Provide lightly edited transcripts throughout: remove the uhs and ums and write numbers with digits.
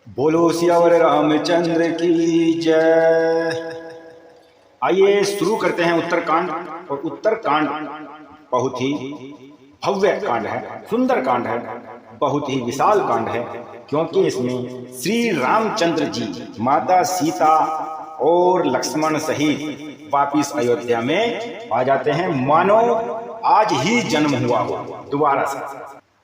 बोलो सियावर रामचंद्र की जय। आइए शुरू करते हैं उत्तरकांड। और उत्तरकांड बहुत ही भव्य कांड है, सुंदर कांड है, बहुत ही विशाल कांड है, क्योंकि इसमें श्री रामचंद्र जी माता सीता और लक्ष्मण सहित वापिस अयोध्या में आ जाते हैं, मानो आज ही जन्म हुआ हो दोबारा से।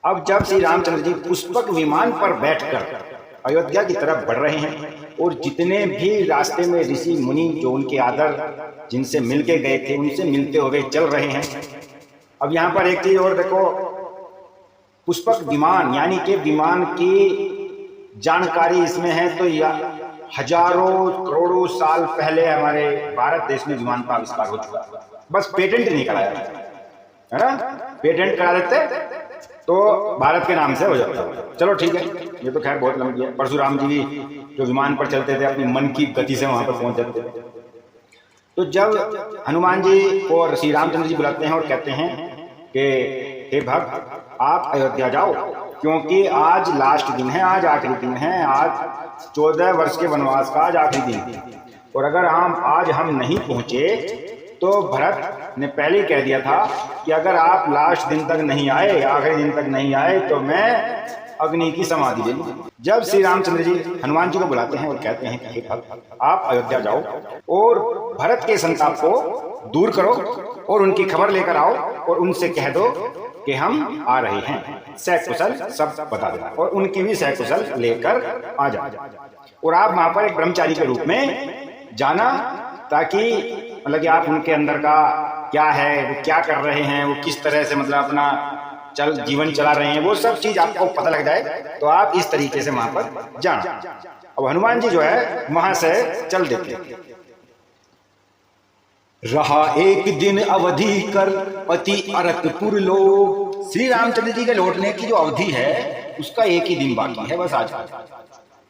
अब जब श्री रामचंद्र जी पुष्पक विमान पर बैठकर अयोध्या की तरफ बढ़ रहे हैं और जितने भी रास्ते में ऋषि मुनि जो उनके आदर जिनसे मिलके गए थे उनसे मिलते हुए चल रहे हैं। अब यहाँ पर एक चीज और देखो, पुष्पक विमान यानी कि विमान की जानकारी इसमें है तो हजारों करोड़ों साल पहले हमारे भारत देश में विमान का आविष्कार हो चुका है, बस पेटेंट नहीं कराया है ना। पेटेंट करा देते तो भारत के नाम से हो जाता है। चलो ठीक है, ये तो खैर बहुत लंबी है। परशुराम जी भी जो विमान पर चलते थे अपनी मन की गति से वहां पर पहुंच जाते थे। तो जब हनुमान जी और श्री रामचंद्र जी बुलाते हैं और कहते हैं कि हे भक्त आप अयोध्या जाओ, क्योंकि आज लास्ट दिन है, आज आखिरी दिन है, आज 14 वर्ष के वनवास का आज आखिरी दिन है, और अगर आज हम नहीं पहुंचे तो भरत ने पहले कह दिया था कि अगर आप लास्ट दिन तक नहीं आए, आखिरी दिन तक नहीं आए तो मैं अग्नि की समाधि ले लूंगा। जब श्री रामचंद्र जी हनुमान जी को बुलाते हैं और कहते हैं कि हे भक्त आप अयोध्या जाओ और भरत के संताप को दूर करो और उनकी खबर लेकर आओ और उनसे कह दो कि हम आ रहे हैं, सकुशल सब बता देना, और उनकी भी सकुशल लेकर आ जाओ। और आप वहां पर एक ब्रह्मचारी के रूप में जाना, ताकि मतलब कि आप उनके अंदर का क्या है, वो क्या कर रहे हैं, वो किस तरह से मतलब अपना जीवन चला रहे हैं, वो सब चीज आपको पता लग जाए, तो आप इस तरीके से वहां पर जाना। अब हनुमान जी जो है वहां से चल देते। रहा एक दिन अवधि कर पति अरतपुर लोग। श्री रामचंद्र जी के लौटने की जो अवधि है उसका एक ही दिन बाकी है, बस आज।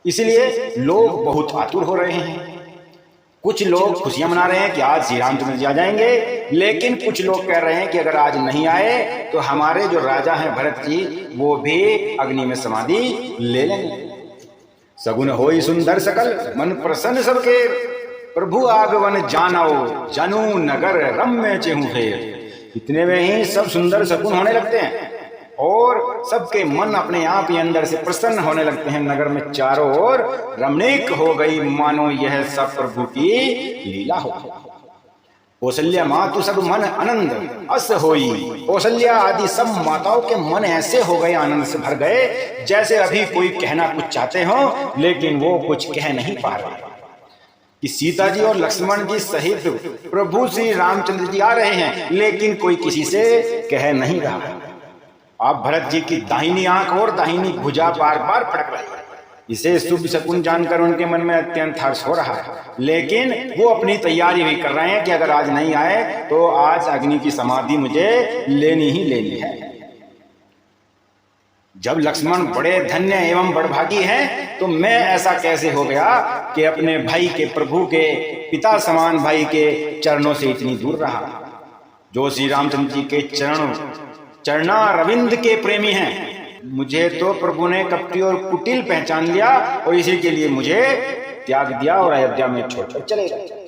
इसलिए लोग बहुत आतुर हो रहे हैं। कुछ लोग खुशियां मना रहे हैं कि आज श्री रामचंद्र जी आ जाएंगे, लेकिन कुछ लोग कह रहे हैं कि अगर आज नहीं आए तो हमारे जो राजा हैं भरत जी वो भी अग्नि में समाधि ले लेंगे। सगुन होई सुंदर सकल मन प्रसन्न सबके, प्रभु आगमन जानो जनु नगर रम्य चेहू फेर। इतने में ही सब सुंदर सगुन होने लगते हैं और सबके मन अपने आप ही अंदर से प्रसन्न होने लगते हैं। नगर में चारों ओर रमणीक हो गई, मानो यह सब प्रभु की लीला हो। कौशल्या मातु सब मन आनंद अस होई। कौशल्या आदि सब माताओं के मन ऐसे हो गए, आनंद से भर गए, जैसे अभी कोई कहना कुछ चाहते हो लेकिन वो कुछ कह नहीं पा रहे। कि सीता जी और लक्ष्मण जी सहित प्रभु श्री रामचंद्र जी आ रहे हैं, लेकिन कोई किसी से कह नहीं रहा। आप भरत जी की दाहिनी आंख और दाहिनी भुजा बार बार फटक रही है। इसे शुभ शकुन जानकर उनके मन में अत्यंत हर्ष हो रहा है, लेकिन वो अपनी तैयारी भी कर रहे हैं कि अगर आज नहीं आए तो आज अग्नि की समाधि मुझे लेनी ही लेनी है। जब लक्ष्मण बड़े धन्य एवं बड़भागी हैं, तो मैं ऐसा कैसे हो गया कि अपने भाई के, प्रभु के पिता समान भाई के चरणों से इतनी दूर रहा। जो श्री रामचंद्र जी के चरणा रविंद के प्रेमी हैं, मुझे तो प्रभु ने कपटी और कुटिल पहचान लिया और इसी के लिए मुझे त्याग दिया और अयोध्या में छोड़कर चले गए।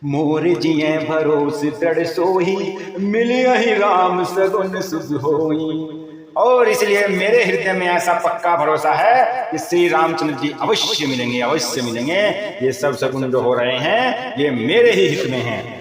मोर जिये भरोसे दृढ़ सोही, मिले ही राम सगुन शुभ होई। और इसलिए मेरे हृदय में ऐसा पक्का भरोसा है कि श्री रामचंद्र जी अवश्य मिलेंगे, अवश्य मिलेंगे। ये सब सगुन जो हो रहे हैं ये मेरे ही हित में हैं।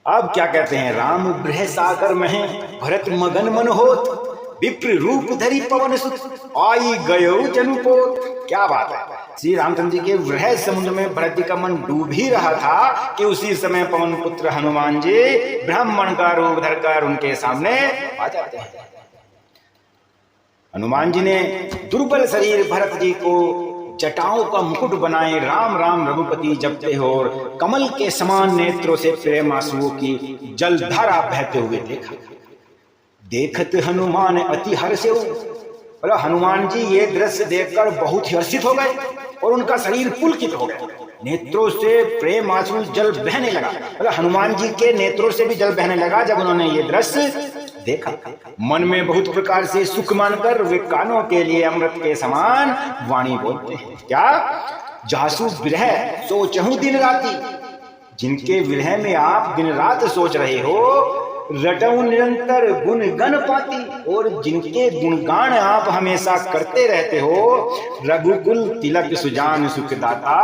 अब क्या कहते हैं, राम बृह सागर में भरत मगन मन होत, विप्र रूप धरी पवन सुत आई गयो जनुपोत। क्या बात है, श्री रामचंद्र जी के वृह समुद्र में भरत जी का मन डूब ही रहा था कि उसी समय पवन पुत्र हनुमान जी ब्राह्मण का रूप धरकर उनके सामने आ जाते हैं। हनुमान जी ने दुर्बल शरीर भरत जी को जटाओं का मुकुट बनाए राम राम रघुपति जपते हो और कमल के समान नेत्रों से प्रेम आंसुओं की जलधारा बहते हुए देखा। देखत हनुमान अति हर्षे। बोला हनुमान जी ये दृश्य देखकर बहुत ही हर्षित हो गए और उनका शरीर पुलकित हो गया, नेत्रों से प्रेम आंसू जल बहने लगा। बोला हनुमान जी के नेत्रों से भी जल बहने लगा जब उन्होंने ये दृश्य देखा। मन में बहुत प्रकार से सुख मानकर वे कानों के लिए अमृत के समान वाणी बोलते हैं। क्या? जासु विरह सोचहूं दिन राती, जिनके विरह में आप दिन रात सोच रहे हो, रटऊ निरंतर गुण गण पाती, और जिनके गुणगान आप हमेशा करते रहते हो, रघुकुल तिलक सुजान सुखदाता,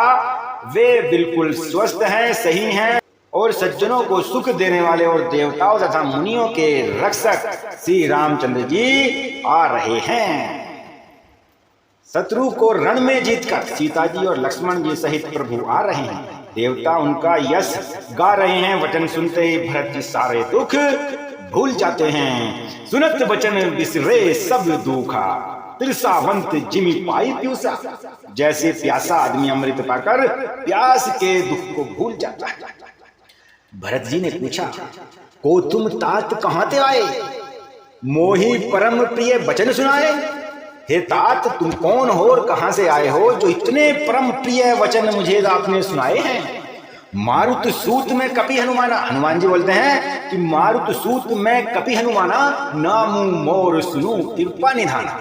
वे बिल्कुल स्वस्थ हैं, सही हैं और सज्जनों को सुख देने वाले और देवताओं तथा मुनियों के रक्षक श्री रामचंद्र जी आ रहे हैं। शत्रु को रण में जीतकर सीता जी और लक्ष्मण जी सहित प्रभु आ रहे हैं। देवता उनका यश गा रहे हैं। वचन सुनते ही भरत जी सारे दुख भूल जाते हैं। सुनत वचन बिसरे सब दुखा, तिरसावंत जिमि पाई प्यूसा। जैसे प्यासा आदमी अमृत पाकर प्यास के दुख को भूल जाता है। भरत जी ने पूछा, को तुम तात कहां से आए, मोही परम प्रिय वचन सुनाए। हे तात, तुम कौन हो और कहां से आए हो, जो इतने परम प्रिय वचन मुझे आपने सुनाए हैं। मारुत सूत में कपि हनुमाना, हनुमान जी बोलते हैं कि मारुत सूत में कपि हनुमाना, नामू मोर सुनु कृपा निधाना।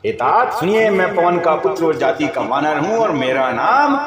हे तात सुनिए, मैं पवन का पुत्र और जाति का वानर हूं और मेरा नाम